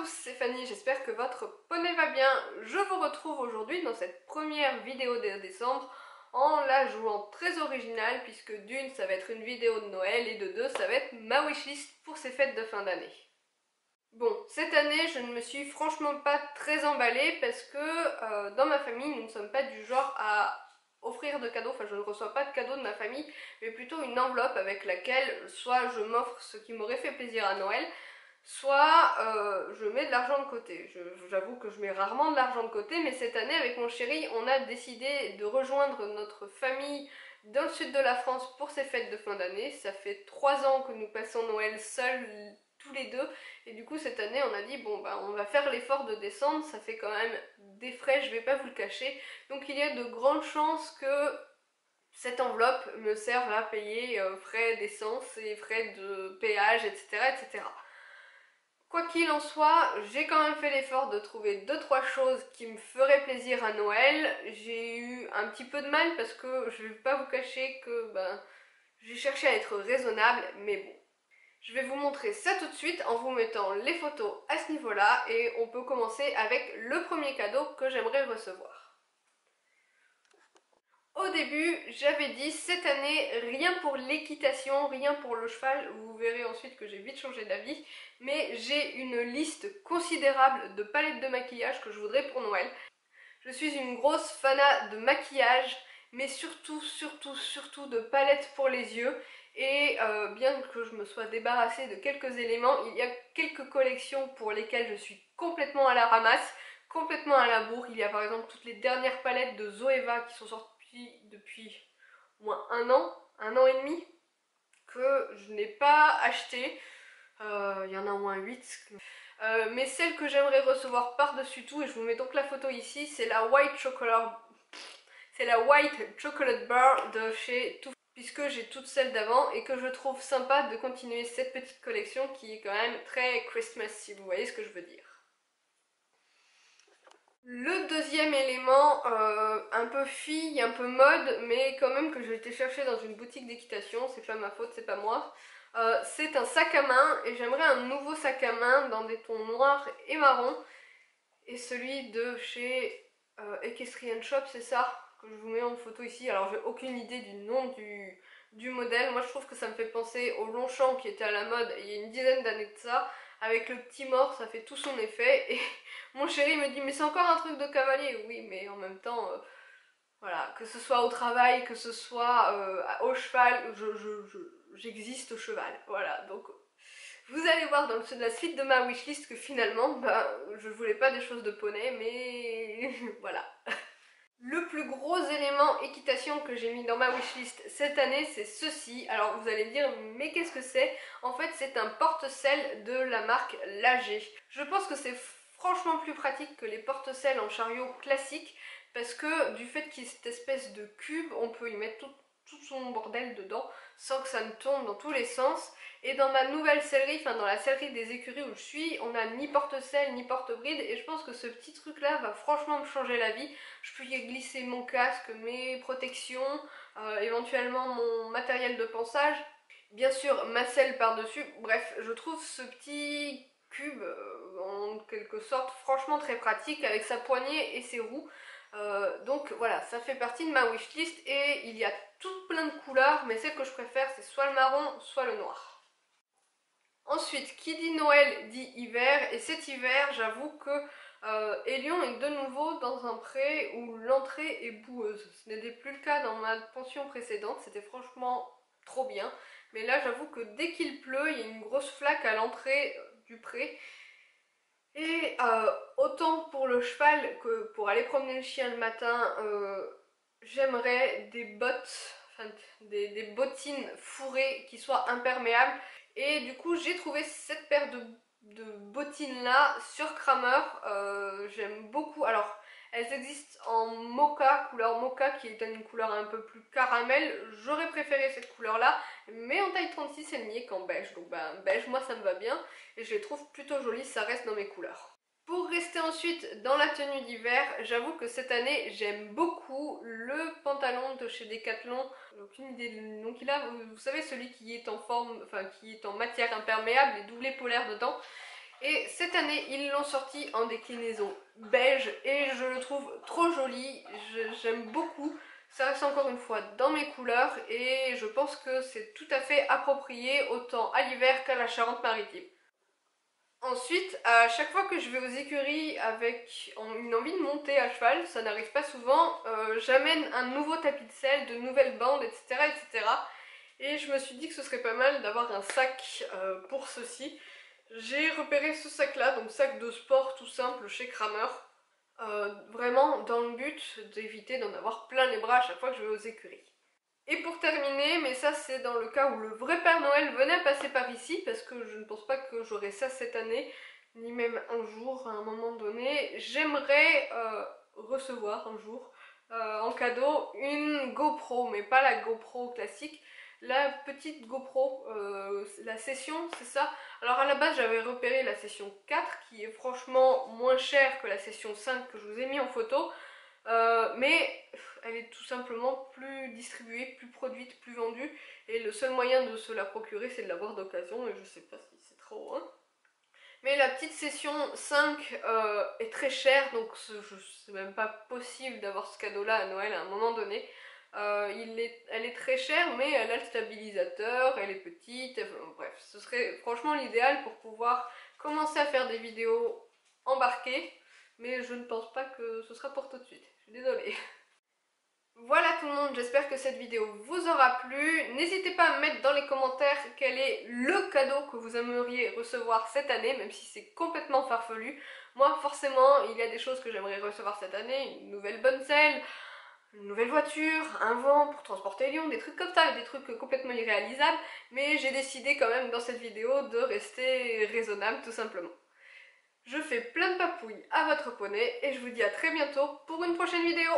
tous, c'est Fanny, j'espère que votre poney va bien. Je vous retrouve aujourd'hui dans cette première vidéo de décembre en la jouant très originale puisque d'une ça va être une vidéo de Noël et de deux ça va être ma wishlist pour ces fêtes de fin d'année. Bon, cette année je ne me suis franchement pas très emballée parce que dans ma famille nous ne sommes pas du genre à offrir de cadeaux, enfin je ne reçois pas de cadeaux de ma famille mais plutôt une enveloppe avec laquelle soit je m'offre ce qui m'aurait fait plaisir à Noël, soit je mets de l'argent de côté. J'avoue que je mets rarement de l'argent de côté, mais cette année avec mon chéri on a décidé de rejoindre notre famille dans le sud de la France pour ces fêtes de fin d'année. Ça fait 3 ans que nous passons Noël seuls tous les deux et du coup cette année on a dit bon bah on va faire l'effort de descendre, ça fait quand même des frais, je vais pas vous le cacher, donc il y a de grandes chances que cette enveloppe me serve à payer frais d'essence et frais de péage, etc., etc. Quoi qu'il en soit, j'ai quand même fait l'effort de trouver 2-3 choses qui me feraient plaisir à Noël. J'ai eu un petit peu de mal parce que je vais pas vous cacher que j'ai cherché à être raisonnable, mais bon. Je vais vous montrer ça tout de suite en vous mettant les photos à ce niveau-là et on peut commencer avec le premier cadeau que j'aimerais recevoir. Au début, j'avais dit cette année, rien pour l'équitation, rien pour le cheval, vous verrez ensuite que j'ai vite changé d'avis, mais j'ai une liste considérable de palettes de maquillage que je voudrais pour Noël. Je suis une grosse fanat de maquillage, mais surtout de palettes pour les yeux, et bien que je me sois débarrassée de quelques éléments, il y a quelques collections pour lesquelles je suis complètement à la ramasse, complètement à la bourre. Il y a par exemple toutes les dernières palettes de Zoeva qui sont sorties depuis au moins un an et demi, que je n'ai pas acheté. Il y en a au moins 8. Mais celle que j'aimerais recevoir par-dessus tout, et je vous mets donc la photo ici, c'est la White Chocolate Bar de chez Too Faced, puisque j'ai toutes celles d'avant et que je trouve sympa de continuer cette petite collection qui est quand même très Christmas, si vous voyez ce que je veux dire. Le deuxième élément, un peu fille, un peu mode, mais quand même que j'ai été chercher dans une boutique d'équitation, c'est pas ma faute, c'est pas moi. C'est un sac à main et j'aimerais un nouveau sac à main dans des tons noirs et marron. Et celui de chez Equestrian Shop, c'est ça que je vous mets en photo ici. Alors j'ai aucune idée du nom du modèle. Moi je trouve que ça me fait penser au Longchamp qui était à la mode il y a une dizaine d'années de ça. Avec le petit mort, ça fait tout son effet. Et mon chéri me dit mais c'est encore un truc de cavalier. Oui mais en même temps, voilà, que ce soit au travail, que ce soit au cheval, j'existe au cheval. Voilà, donc vous allez voir dans la suite de ma wishlist que finalement, je voulais pas des choses de poney, mais voilà. Le plus gros élément équitation que j'ai mis dans ma wishlist cette année, c'est ceci. Alors vous allez me dire, mais qu'est-ce que c'est? En fait, c'est un porte-selle de la marque Lager. Je pense que c'est franchement plus pratique que les porte-selles en chariot classique, parce que du fait qu'il y ait cette espèce de cube, on peut y mettre tout son bordel dedans sans que ça ne tombe dans tous les sens. Et dans ma nouvelle sellerie, enfin dans la sellerie des écuries où je suis, on n'a ni porte-selle ni porte-bride et je pense que ce petit truc là va franchement me changer la vie. Je peux y glisser mon casque, mes protections, éventuellement mon matériel de ponçage, bien sûr ma selle par-dessus. Bref, je trouve ce petit cube en quelque sorte franchement très pratique avec sa poignée et ses roues. Donc voilà, ça fait partie de ma wishlist et il y a tout plein de couleurs, mais celle que je préfère c'est soit le marron, soit le noir. Ensuite, qui dit Noël dit hiver, et cet hiver, j'avoue que Élion est de nouveau dans un pré où l'entrée est boueuse. Ce n'était plus le cas dans ma pension précédente, c'était franchement trop bien. Mais là, j'avoue que dès qu'il pleut, il y a une grosse flaque à l'entrée du pré. Et autant pour le cheval que pour aller promener le chien le matin, j'aimerais des bottes, enfin des bottines fourrées qui soient imperméables. Et du coup j'ai trouvé cette paire de bottines là sur Kramer, j'aime beaucoup. Alors elles existent en mocha, couleur mocha qui est une couleur un peu plus caramel. J'aurais préféré cette couleur là, mais en taille 36 elle n'y est qu'en beige. Donc beige moi ça me va bien et je les trouve plutôt jolies, ça reste dans mes couleurs. Pour rester ensuite dans la tenue d'hiver, j'avoue que cette année j'aime beaucoup le pantalon de chez Decathlon. J'ai aucune idée du nom qu'il a, vous savez celui qui est en forme, enfin qui est en matière imperméable et doublé polaire dedans. Et cette année, ils l'ont sorti en déclinaison beige et je le trouve trop joli, j'aime beaucoup. Ça reste encore une fois dans mes couleurs et je pense que c'est tout à fait approprié autant à l'hiver qu'à la Charente-Maritime. Ensuite, à chaque fois que je vais aux écuries avec une envie de monter à cheval, ça n'arrive pas souvent, j'amène un nouveau tapis de selle, de nouvelles bandes, etc., etc. Et je me suis dit que ce serait pas mal d'avoir un sac pour ceci. J'ai repéré ce sac là, donc sac de sport tout simple chez Kramer, vraiment dans le but d'éviter d'en avoir plein les bras à chaque fois que je vais aux écuries. Et pour terminer, mais ça c'est dans le cas où le vrai Père Noël venait passer par ici, parce que je ne pense pas que j'aurai ça cette année, ni même un jour, à un moment donné, j'aimerais recevoir un jour en cadeau une GoPro, mais pas la GoPro classique, la petite GoPro, la session, c'est ça. Alors à la base j'avais repéré la session 4 qui est franchement moins chère que la session 5 que je vous ai mis en photo, mais elle est tout simplement plus distribuée, plus produite, plus vendue, et le seul moyen de se la procurer c'est de l'avoir d'occasion, et je sais pas si c'est trop, hein. Mais la petite session 5 est très chère, donc c'est même pas possible d'avoir ce cadeau-là à Noël à un moment donné. Elle est très chère, mais elle a le stabilisateur, elle est petite, bref, ce serait franchement l'idéal pour pouvoir commencer à faire des vidéos embarquées, mais je ne pense pas que ce sera pour tout de suite, je suis désolée. Voilà tout le monde, j'espère que cette vidéo vous aura plu. N'hésitez pas à me mettre dans les commentaires quel est le cadeau que vous aimeriez recevoir cette année, même si c'est complètement farfelu. Moi forcément, il y a des choses que j'aimerais recevoir cette année, une nouvelle bonne selle, une nouvelle voiture, un vent pour transporter Lyon, des trucs comme ça, des trucs complètement irréalisables, mais j'ai décidé quand même dans cette vidéo de rester raisonnable tout simplement. Je fais plein de papouilles à votre poney et je vous dis à très bientôt pour une prochaine vidéo.